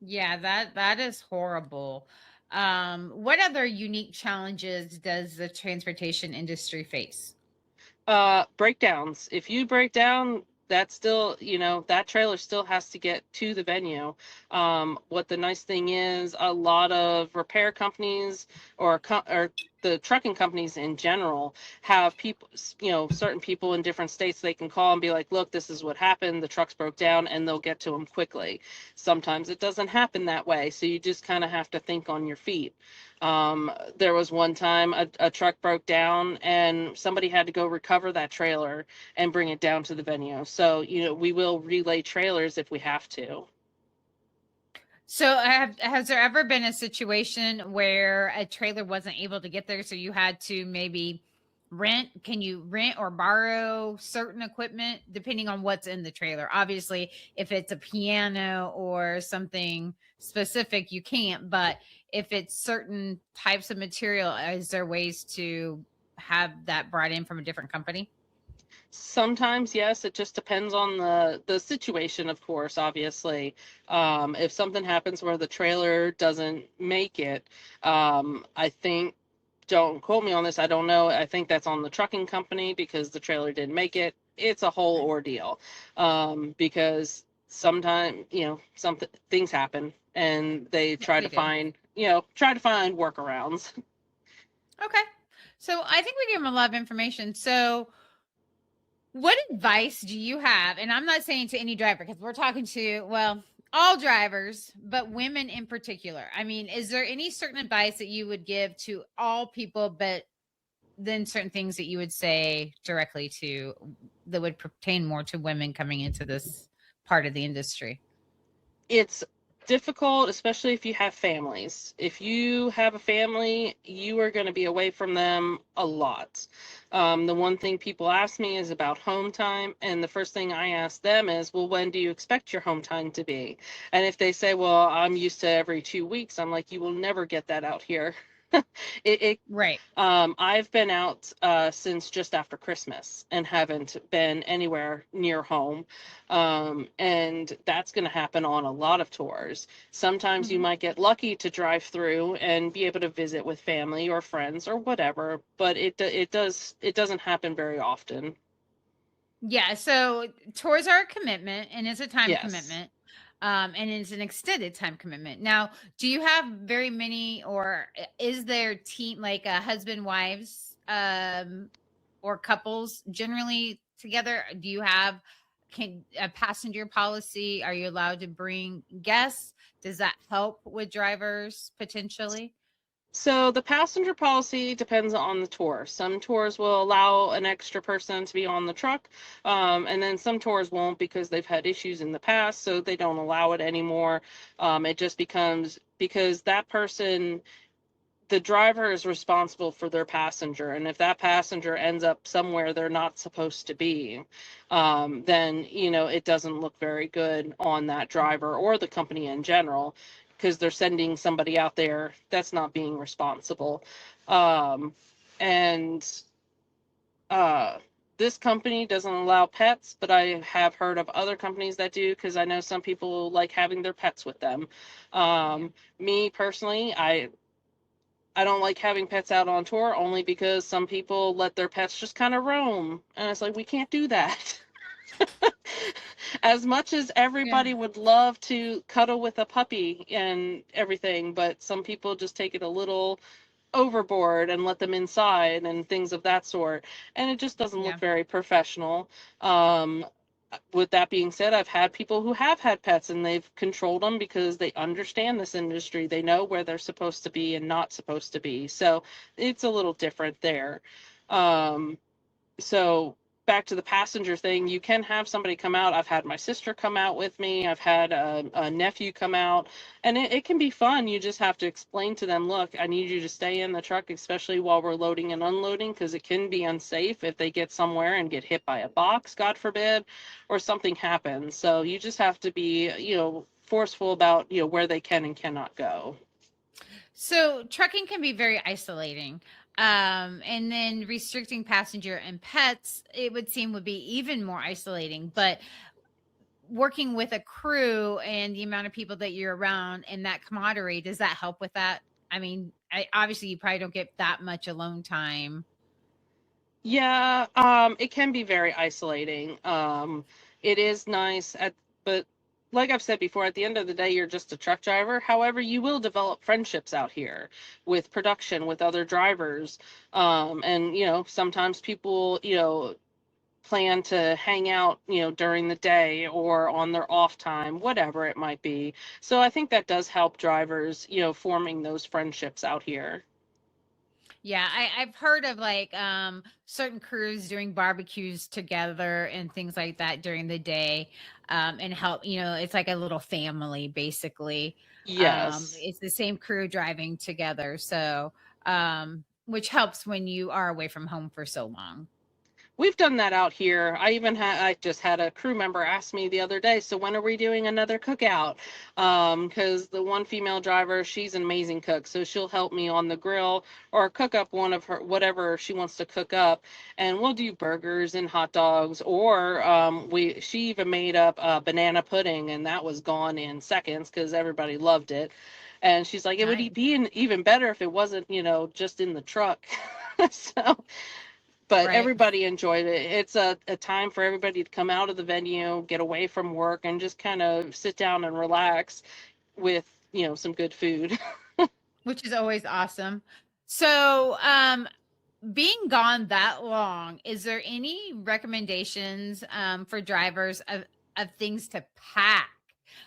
Yeah, that is horrible. What other unique challenges does the transportation industry face? Breakdowns. If you break down, that's still, that trailer still has to get to the venue. What the nice thing is, a lot of repair companies or the trucking companies in general have people, certain people in different states they can call and be like, look, this is what happened. The trucks broke down, and they'll get to them quickly. Sometimes it doesn't happen that way. So you just kind of have to think on your feet. There was one time a truck broke down and somebody had to go recover that trailer and bring it down to the venue. So, we will relay trailers if we have to. So, has there ever been a situation where a trailer wasn't able to get there, so you had to maybe rent? Can you rent or borrow certain equipment depending on what's in the trailer? Obviously, if it's a piano or something specific, you can't. But if it's certain types of material, is there ways to have that brought in from a different company? Sometimes, yes, it just depends on the situation, of course, obviously. If something happens where the trailer doesn't make it, I think, don't quote me on this, I don't know. I think that's on the trucking company because the trailer didn't make it. It's a whole ordeal. Because sometimes, something things happen and they Yeah, try they to do. find, workarounds. Okay. So I think we gave them a lot of information. So what advice do you have? And I'm not saying to any driver because we're talking to, well, all drivers, but women in particular. I mean, is there any certain advice that you would give to all people, but then certain things that you would say directly to that would pertain more to women coming into this part of the industry? It's difficult, especially if you have families. If you have a family, you are going to be away from them a lot. The one thing people ask me is about home time, and the first thing I ask them is, well, when do you expect your home time to be? And if they say, well, I'm used to every 2 weeks, I'm like, you will never get that out here. it Right. I've been out since just after Christmas and haven't been anywhere near home. And that's going to happen on a lot of tours. Sometimes you Mhm. might get lucky to drive through and be able to visit with family or friends or whatever, but it doesn't happen very often. Yeah, so tours are a commitment and it's a time Yes. commitment. And it's an extended time commitment. Now, do you have very many or is there team like husband wives or couples generally together? Do you have can a passenger policy? Are you allowed to bring guests? Does that help with drivers potentially? So the passenger policy depends on the tour. Some tours will allow an extra person to be on the truck, and then some tours won't because they've had issues in the past, so they don't allow it anymore. It just becomes because that person, the driver is responsible for their passenger, and if that passenger ends up somewhere they're not supposed to be, then it doesn't look very good on that driver or the company in general because they're sending somebody out there that's not being responsible. And uh this company doesn't allow pets, but I have heard of other companies that do, because I know some people like having their pets with them. Yeah. Me personally, I don't like having pets out on tour, only because some people let their pets just kind of roam. And it's like, we can't do that. As much as Yeah. everybody would love to cuddle with a puppy and everything, but some people just take it a little overboard and let them inside and things of that sort. And it just doesn't look Yeah. very professional. Um, with that being said, I've had people who have had pets and they've controlled them because they understand this industry. They know where they're supposed to be and not supposed to be. So it's a little different there. Um, so back to the passenger thing, you can have somebody come out. I've had my sister come out with me. I've had a nephew come out, and it can be fun. You just have to explain to them, look, I need you to stay in the truck, especially while we're loading and unloading, because it can be unsafe if they get somewhere and get hit by a box, God forbid, or something happens. So you just have to be, forceful about, where they can and cannot go. So trucking can be very isolating. And then restricting passenger and pets, it would seem would be even more isolating. But working with a crew and the amount of people that you're around and that camaraderie, does that help with that? I mean, obviously you probably don't get that much alone time. Yeah, it can be very isolating. It is nice but like I've said before, at the end of the day, you're just a truck driver. However, you will develop friendships out here with production, with other drivers. And, sometimes people, plan to hang out, during the day or on their off time, whatever it might be. So I think that does help drivers, forming those friendships out here. Yeah, I've heard of like certain crews doing barbecues together and things like that during the day, and help, it's like a little family basically. Yes. It's the same crew driving together. So which helps when you are away from home for so long. We've done that out here. I just had a crew member ask me the other day, so when are we doing another cookout? Because the one female driver, she's an amazing cook, so she'll help me on the grill or cook up one of her whatever she wants to cook up, and we'll do burgers and hot dogs, or she even made up banana pudding, and that was gone in seconds because everybody loved it. And she's like, it would Nice. be even better if it wasn't, just in the truck. So but Right. everybody enjoyed it. It's a time for everybody to come out of the venue, get away from work, and just kind of sit down and relax with, some good food. Which is always awesome. So being gone that long, is there any recommendations for drivers of things to pack?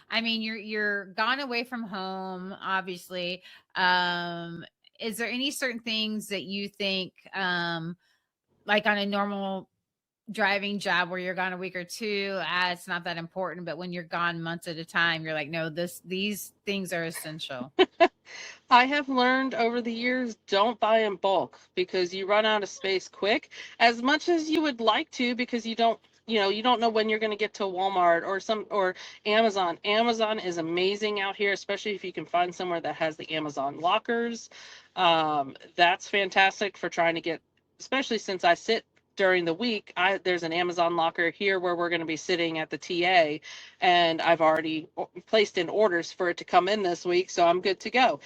I mean, you're gone away from home, obviously. Is there any certain things that you think, like on a normal driving job where you're gone a week or two, it's not that important, but when you're gone months at a time, you're like, no, these things are essential. I have learned over the years, don't buy in bulk because you run out of space quick, as much as you would like to, because you don't know when you're going to get to Walmart or Amazon. Amazon is amazing out here, especially if you can find somewhere that has the Amazon lockers. That's fantastic for trying to get, especially since I sit during the week. There's an Amazon locker here where we're going to be sitting at the TA, and I've already placed in orders for it to come in this week, so I'm good to go.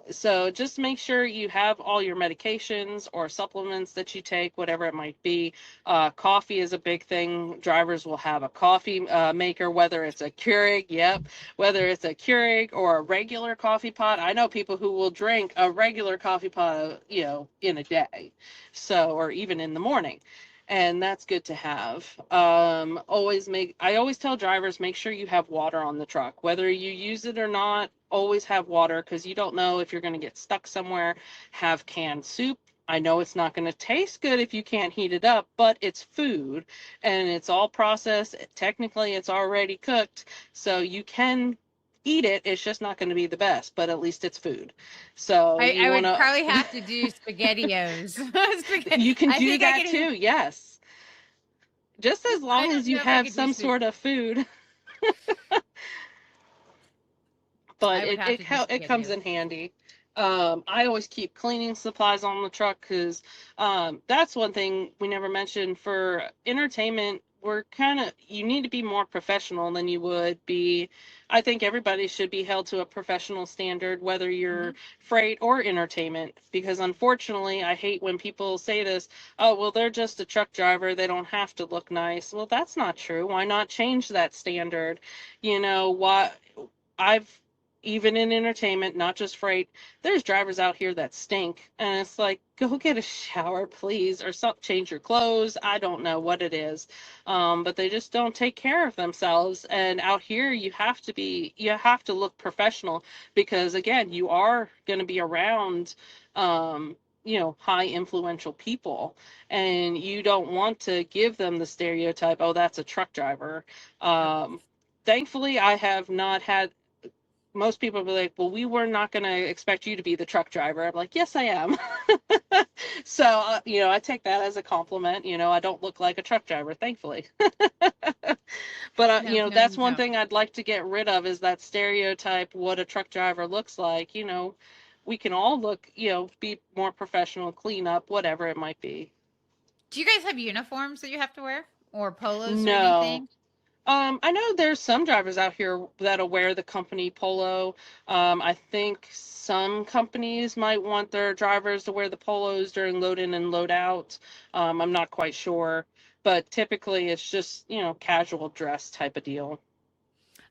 So just make sure you have all your medications or supplements that you take, whatever it might be. Coffee is a big thing. Drivers will have a coffee maker, whether it's a Keurig, yep, whether it's a Keurig or a regular coffee pot. I know people who will drink a regular coffee pot, in a day, so, or even in the morning. And that's good to have. I always tell drivers, make sure you have water on the truck, whether you use it or not. Always have water, because you don't know if you're going to get stuck somewhere. Have canned soup. I know it's not going to taste good if you can't heat it up, but it's food and it's all processed. Technically, it's already cooked, so you can eat it. It's just not going to be the best, but at least it's food. So I you want would to, probably have to do SpaghettiOs. you can I do think I that can. too. Yes. Just as I long as don't you know if I have could do some spag. sort of food, but I would it have it to do it comes SpaghettiOs. in handy. I always keep cleaning supplies on the truck because that's one thing we never mentioned for entertainment. We're kind of, you need to be more professional than you would be. I think everybody should be held to a professional standard, whether you're Hmm. freight or entertainment, because unfortunately, I hate when people say this, oh, well, they're just a truck driver. They don't have to look nice. Well, that's not true. Why not change that standard? You know, what I've, even in entertainment, not just freight, there's drivers out here that stink, and it's like, go get a shower please, or some, change your clothes. I don't know what it is, but they just don't take care of themselves. And out here you have to look professional, because again, you are going to be around high influential people, and you don't want to give them the stereotype, oh, that's a truck driver. Yep. Um, thankfully I have not had, most people be like, well, we were not going to expect you to be the truck driver. I'm like, yes, I am. So, I take that as a compliment. I don't look like a truck driver, thankfully. But, No, no, that's you one don't. thing I'd like to get rid of, is that stereotype, what a truck driver looks like. We can all look, be more professional, clean up, whatever it might be. Do you guys have uniforms that you have to wear or polos or No. anything? I know there's some drivers out here that'll wear the company polo. I think some companies might want their drivers to wear the polos during load in and load out. I'm not quite sure, but typically it's just, casual dress type of deal.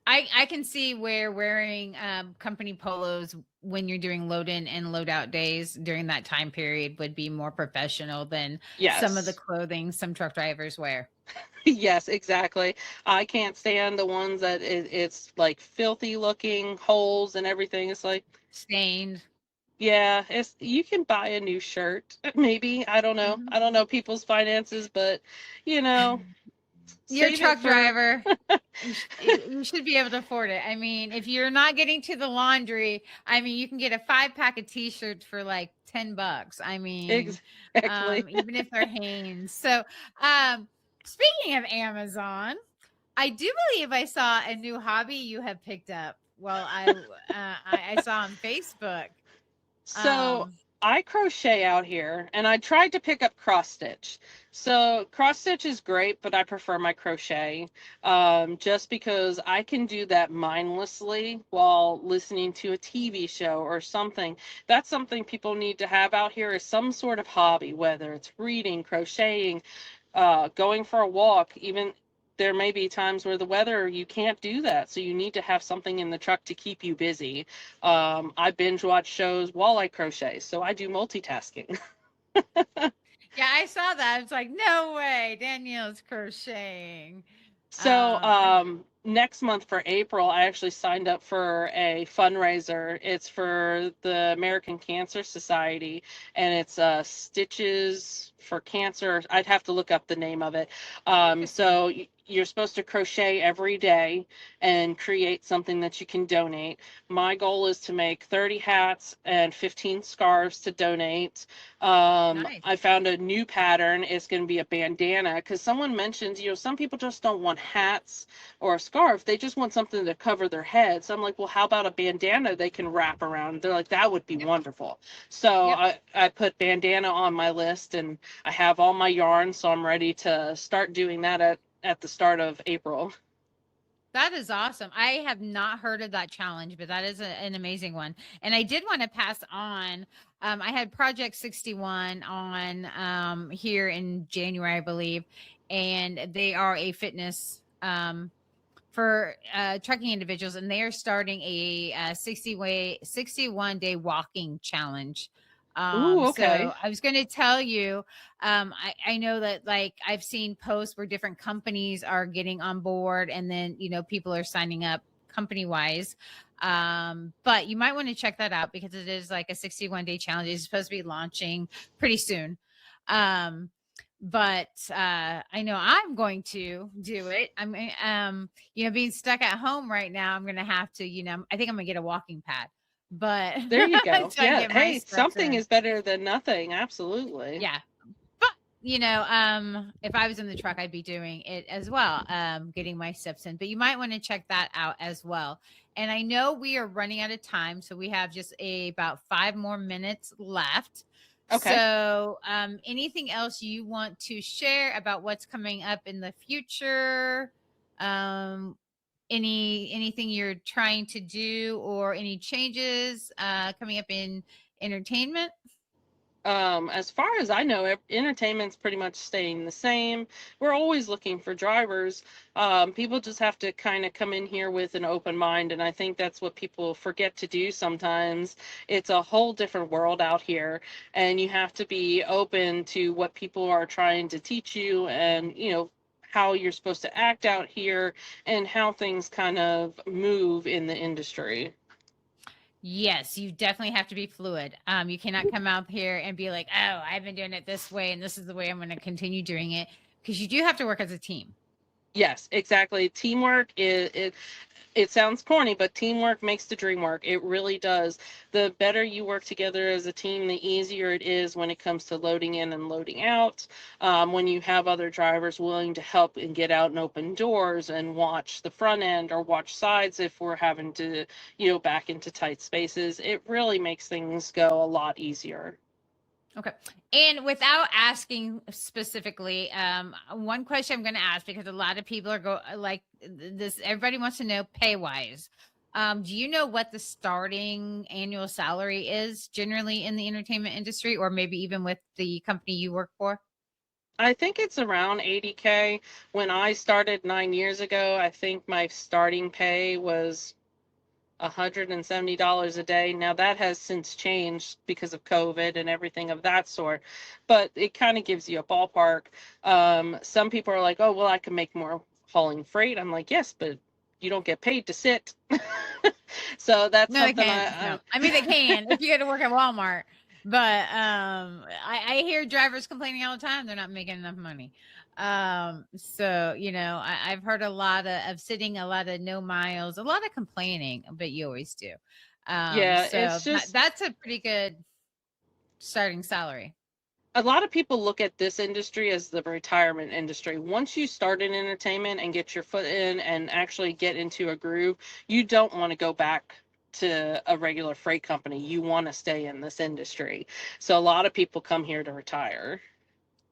I can see where wearing company polos when you're doing load in and load out days during that time period would be more professional than some of the Yes. clothing some truck drivers wear. Yes, exactly. I can't stand the ones that it's like filthy looking holes and everything. It's like, Stained. yeah, you can buy a new shirt, maybe. I don't know. Mhm. I don't know people's finances, but you know, You're a save it truck for. driver. You should be able to afford it. I mean, if you're not getting to the laundry, I mean, you can get a 5 pack of t-shirts for like $10. I mean, Exactly. even if they're Hanes. So, speaking of Amazon, I do believe I saw a new hobby you have picked up. Well, I saw on Facebook. So Um, I crochet out here, and I tried to pick up cross stitch. So cross stitch is great, but I prefer my crochet, just because I can do that mindlessly while listening to a TV show or something. That's something people need to have out here, is some sort of hobby, whether it's reading, crocheting, going for a walk. Even there may be times where the weather, you can't do that, so you need to have something in the truck to keep you busy. I binge watch shows while I crochet, so I do multitasking. yeah, I saw that. It's like, no way, Danielle's crocheting. So, I next month for April, I actually signed up for a fundraiser. It's for the American Cancer Society, and it's Stitches for Cancer. I'd have to look up the name of it. Interesting. You're supposed to crochet every day and create something that you can donate. My goal is to make 30 hats and 15 scarves to donate. I Nice. found a new pattern. It's going to be a bandana, because someone mentioned, some people just don't want hats or a scarf. They just want something to cover their head. So I'm like, well, how about a bandana they can wrap around? They're like, that would be Yep. wonderful. So Yep. I put bandana on my list, and I have all my yarn, so I'm ready to start doing that at the start of April. That is awesome. I have not heard of that challenge, but that is an amazing one. And I did want to pass on. I had Project 61 on here in January, I believe, and they are a fitness for trucking individuals, and they are starting a 61-day walking challenge. Ooh, So okay. I was going to tell you, I know that like I've seen posts where different companies are getting on board, and then people are signing up company wise. But you might want to check that out because it is like a 61-day challenge. It's supposed to be launching pretty soon. Um, but I know I'm going to do it. Being stuck at home right now, I'm gonna have to, I think I'm gonna get a walking pad, but There you go. try and Yeah. get my Hey, steps something in. is better than nothing. Absolutely. Yeah. But if I was in the truck, I'd be doing it as well, getting my steps in. But you might want to check that out as well. And I know we are running out of time, so we have just about 5 more minutes left. Okay. So, anything else you want to share about what's coming up in the future? Um, anything you're trying to do, or any changes coming up in entertainment? As far as I know, entertainment's pretty much staying the same. We're always looking for drivers. People just have to kind of come in here with an open mind, and I think that's what people forget to do sometimes. It's a whole different world out here, and you have to be open to what people are trying to teach you, and how you're supposed to act out here, and how things kind of move in the industry. Yes, you definitely have to be fluid. You cannot come out here and be like, "Oh, I've been doing it this way, and this is the way I'm going to continue doing it," because you do have to work as a team. Yes, exactly. Teamwork is it sounds corny, but teamwork makes the dream work. It really does. The better you work together as a team, the easier it is when it comes to loading in and loading out. When you have other drivers willing to help and get out and open doors and watch the front end or watch sides if we're having to, back into tight spaces, it really makes things go a lot easier. Okay. And without asking specifically, one question I'm going to ask, because a lot of people are like this, everybody wants to know pay wise. Do you know what the starting annual salary is generally in the entertainment industry, or maybe even with the company you work for? I think it's around 80K. When I started 9 years ago, I think my starting pay was $170 a day. Now that has since changed because of COVID and everything of that sort, but it kind of gives you a ballpark. Some people are like, "Oh, well, I can make more hauling freight." I'm like, "Yes, but you don't get paid to sit." So that's No, they something can't. No, I mean they can if you go to work at Walmart. But I hear drivers complaining all the time they're not making enough money. So I've heard a lot of sitting, a lot of no miles, a lot of complaining, but you always do. yeah, So it's just that's a pretty good starting salary. a lot of people look at this industry as the retirement industry. Once you start in entertainment and get your foot in and actually get into a groove, you don't want to go back to a regular freight company. You want to stay in this industry. So a lot of people come here to retire.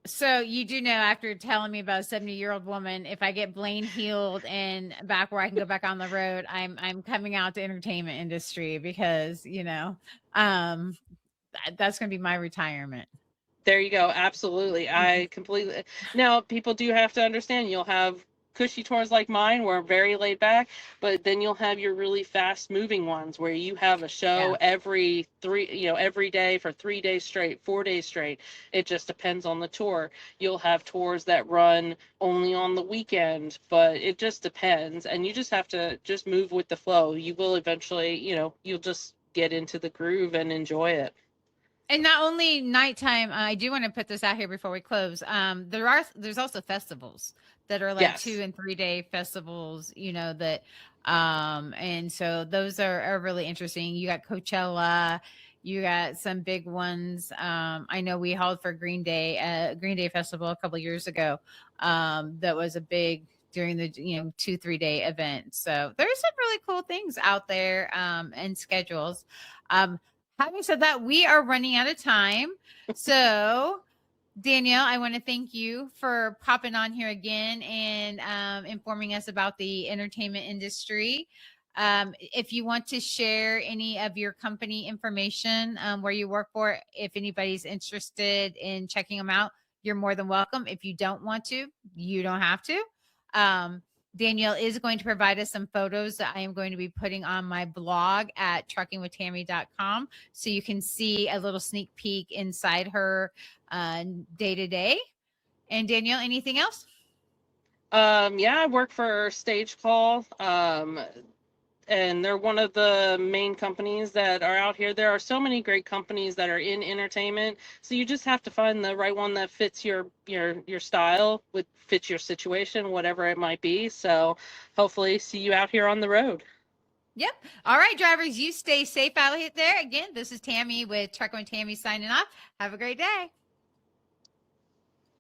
So you do know, after telling me about a 70-year-old woman, if I get Blaine healed and back where I can go back on the road, I'm coming out to entertainment industry, because um that's going to be my retirement. There you go. Absolutely. I completely. Now, people do have to understand you'll have cushy tours like mine where I'm very laid back, but then you'll have your really fast moving ones where you have a show Yeah. every day for 3 days straight, 4 days straight. It just depends on the tour. You'll have tours that run only on the weekend, but it just depends. And you just have to just move with the flow. You will eventually, you'll just get into the groove and enjoy it. And not only nighttime, I do want to put this out here before we close. There's also festivals that are like Yes. 2 and 3 day festivals, that and so those are really interesting. You got Coachella, you got some big ones. I know we hauled for Green Day Festival a couple years ago. That was a big during the 2 3 day event. So there's some really cool things out there, and schedules. Um, Having said that, we are running out of time. So, Danielle, I want to thank you for popping on here again and informing us about the entertainment industry. If you want to share any of your company information, where you work for, if anybody's interested in checking them out, you're more than welcome. If you don't want to, you don't have to. Um, Danielle is going to provide us some photos that I am going to be putting on my blog at truckingwithtammy.com, so you can see a little sneak peek inside her day to day. And Danielle, anything else? Yeah, I work for Stage Call, and they're one of the main companies that are out here. There are so many great companies that are in entertainment, so you just have to find the right one that fits your style, with fits your situation, whatever it might be. So, hopefully, see you out here on the road. Yep. All right, drivers, you stay safe out there. Again, this is Tammy with Trucking with Tammy signing off. Have a great day.